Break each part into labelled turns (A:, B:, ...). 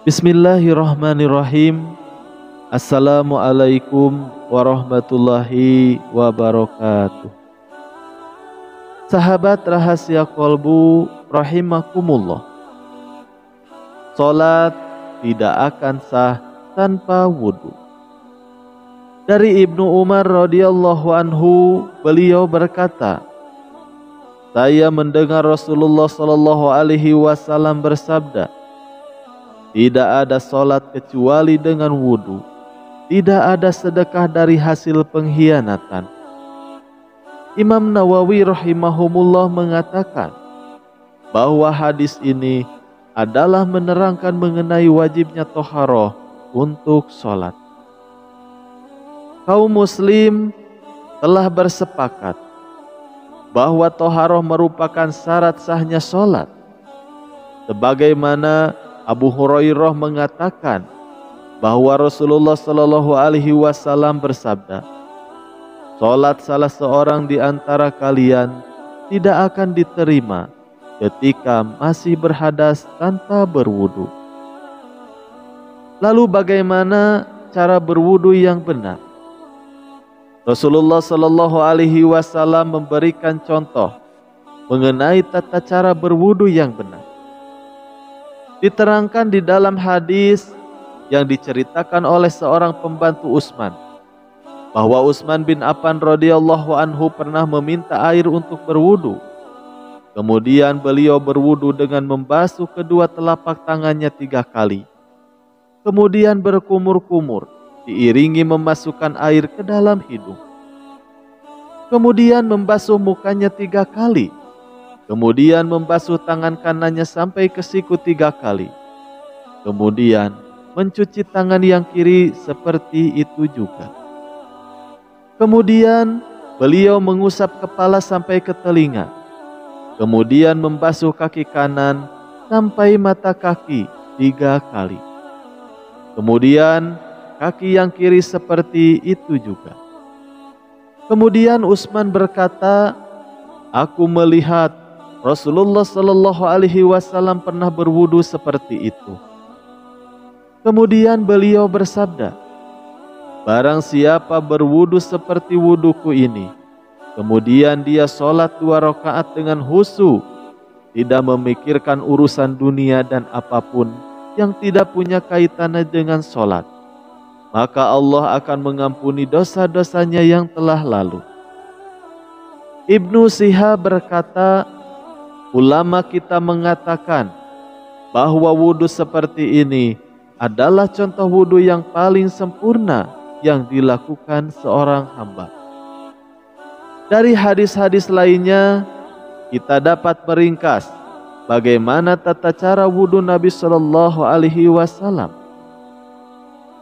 A: Bismillahirrahmanirrahim. Assalamualaikum warahmatullahi wabarakatuh. Sahabat rahasia kolbu rahimakumullah, salat tidak akan sah tanpa wudu. Dari Ibnu Umar radhiyallahu anhu, beliau berkata, saya mendengar Rasulullah sallallahu alaihi wasallam bersabda, tidak ada salat kecuali dengan wudu, tidak ada sedekah dari hasil pengkhianatan. Imam Nawawi rahimahumullah mengatakan bahwa hadis ini adalah menerangkan mengenai wajibnya toharoh untuk salat. Kaum muslim telah bersepakat bahwa toharoh merupakan syarat sahnya salat. Sebagaimana Abu Hurairah mengatakan bahwa Rasulullah Shallallahu Alaihi Wasallam bersabda, salat salah seorang di antara kalian tidak akan diterima ketika masih berhadas tanpa berwudu. Lalu bagaimana cara berwudu yang benar? Rasulullah Shallallahu Alaihi Wasallam memberikan contoh mengenai tata cara berwudu yang benar. Diterangkan di dalam hadis yang diceritakan oleh seorang pembantu Utsman, bahwa Utsman bin Affan radhiyallahu anhu pernah meminta air untuk berwudu. Kemudian beliau berwudu dengan membasuh kedua telapak tangannya 3 kali. Kemudian berkumur-kumur, diiringi memasukkan air ke dalam hidung. Kemudian membasuh mukanya 3 kali. Kemudian membasuh tangan kanannya sampai ke siku 3 kali. Kemudian mencuci tangan yang kiri seperti itu juga. Kemudian beliau mengusap kepala sampai ke telinga. Kemudian membasuh kaki kanan sampai mata kaki 3 kali. Kemudian kaki yang kiri seperti itu juga. Kemudian Utsman berkata, aku melihat Rasulullah Shallallahu Alaihi Wasallam pernah berwudu seperti itu. Kemudian beliau bersabda, barang siapa berwudu seperti wuduku ini, kemudian dia sholat 2 rakaat dengan khusyuk, tidak memikirkan urusan dunia dan apapun yang tidak punya kaitannya dengan sholat, maka Allah akan mengampuni dosa-dosanya yang telah lalu. Ibnu Syihab berkata, ulama kita mengatakan bahwa wudu seperti ini adalah contoh wudu yang paling sempurna yang dilakukan seorang hamba. Dari hadis-hadis lainnya kita dapat meringkas bagaimana tata cara wudu Nabi Shallallahu Alaihi Wasallam.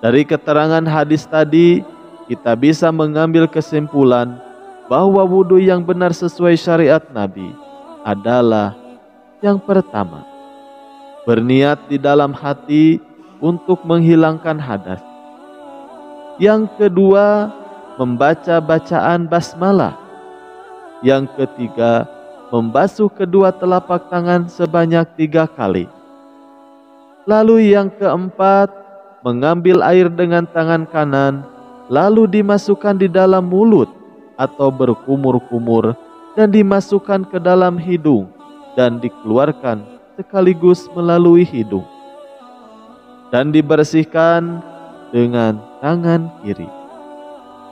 A: Dari keterangan hadis tadi kita bisa mengambil kesimpulan bahwa wudu yang benar sesuai syariat Nabi adalah yang pertama, berniat di dalam hati untuk menghilangkan hadas. Yang kedua, membaca bacaan basmalah. Yang ketiga, membasuh kedua telapak tangan sebanyak 3 kali. Lalu yang keempat, mengambil air dengan tangan kanan, lalu dimasukkan di dalam mulut atau berkumur-kumur dan dimasukkan ke dalam hidung dan dikeluarkan sekaligus melalui hidung. Dan dibersihkan dengan tangan kiri.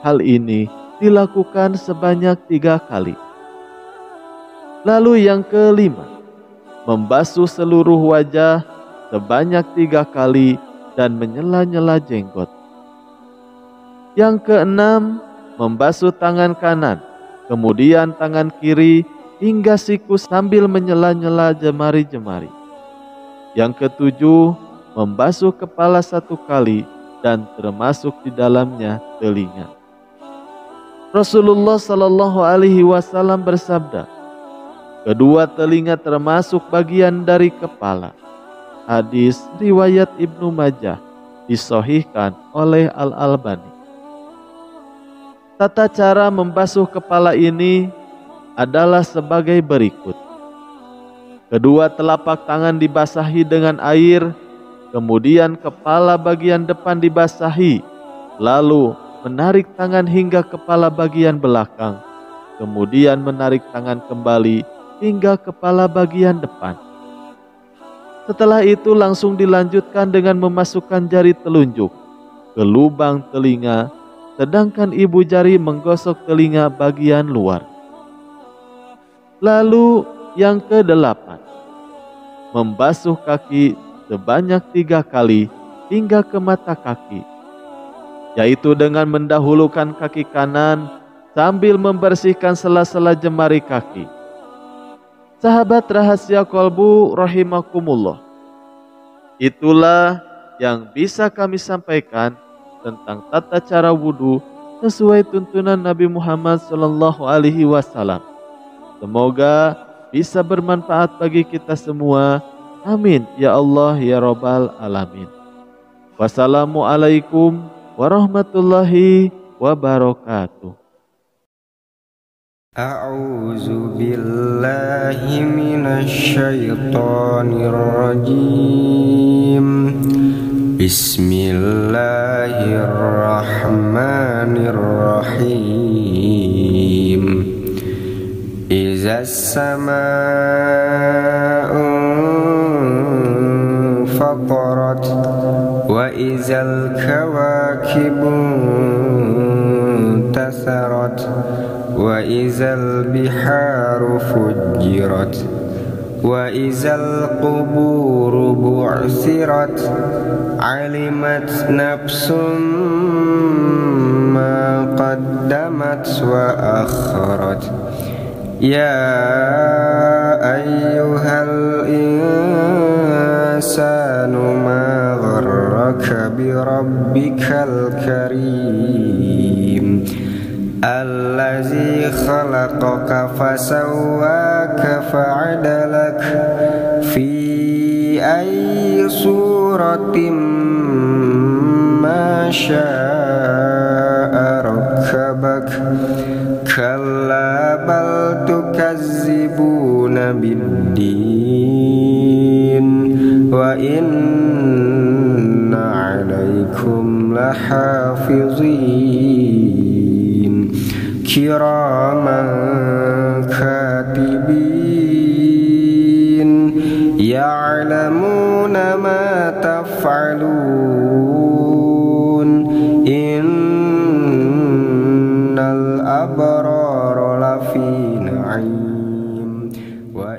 A: Hal ini dilakukan sebanyak 3 kali. Lalu yang kelima, membasuh seluruh wajah sebanyak 3 kali dan menyela-nyela jenggot. Yang keenam, membasuh tangan kanan, kemudian tangan kiri hingga siku sambil menyela-nyela jemari-jemari. Yang ketujuh, membasuh kepala 1 kali dan termasuk di dalamnya telinga. Rasulullah Shallallahu Alaihi Wasallam bersabda, kedua telinga termasuk bagian dari kepala. Hadis riwayat Ibnu Majah, disahihkan oleh Al-Albani. Tata cara membasuh kepala ini adalah sebagai berikut. Kedua telapak tangan dibasahi dengan air, kemudian kepala bagian depan dibasahi, lalu menarik tangan hingga kepala bagian belakang, kemudian menarik tangan kembali hingga kepala bagian depan. Setelah itu langsung dilanjutkan dengan memasukkan jari telunjuk ke lubang telinga, sedangkan ibu jari menggosok telinga bagian luar. Lalu yang ke-8, membasuh kaki sebanyak 3 kali hingga ke mata kaki, yaitu dengan mendahulukan kaki kanan sambil membersihkan sela-sela jemari kaki. Sahabat rahasia kolbu rahimakumullah, itulah yang bisa kami sampaikan tentang tata cara wudhu sesuai tuntunan Nabi Muhammad SAW. Semoga bisa bermanfaat bagi kita semua. Amin ya Allah ya Rabbal Alamin. Wassalamualaikum warahmatullahi wabarakatuh.
B: A'udzu billahi minasy syaithanir rajim. Bismillahirrahmanirrahim. Izas samaa'u fatarat wa izal kawakibu tasarat wa izal biharu fujirat wa izal quburu bu'sirat alimat nafsum ma qaddamat wa akharat. Ya ayyuhal insanu ma gharraka bi rabbikal karim allazi khalaqaka fasawwaka fa'adalak fi ayyi suratin ma syaa rakkabak kalla bal tukazzibuna biddin wa inna 'alaikum lahafizin kiraman katibin ya'lamuna ma taf'alun innal abrara lafi na'im wa